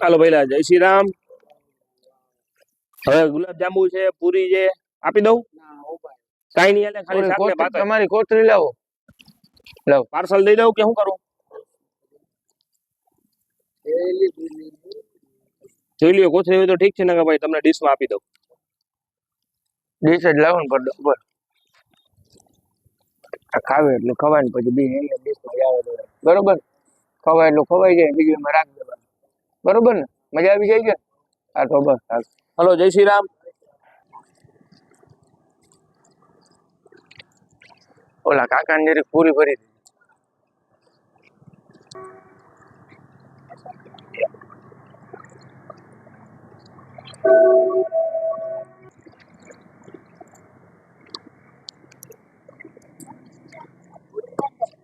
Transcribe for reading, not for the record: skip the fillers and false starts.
હાલો ભાઈલા જય શ્રી રામ. હવે ગુલાબ જાંબુ છે, પૂરી છે, આપી દઉં? કઈ નહીં, એટલે ખાલી શાક ને ભાત. તમારી કોથળી લાવો. લાવો પાર્સલ દઈ દઉં કે શું કરું? જોઈ લ્યો, કોથળી હોય તો ઠીક છે ને ભાઈ, તમને ડીશમાં આપી દઉં. ડીશ જ લાવો ને પડો ઉપર. આ ખાવે એટલું ખવાય ને પછી બી એને ડીશમાં આવે બરોબર. ખવાય એટલું ખવાઈ જાય, બીજું એમાં રાખી દેવાનું. બરોબર ને? મજા આવી જાય છે? હા તો બસ. હલો જય શ્રી રામ. ઓલા કાકા ને જરી પૂરી ભરી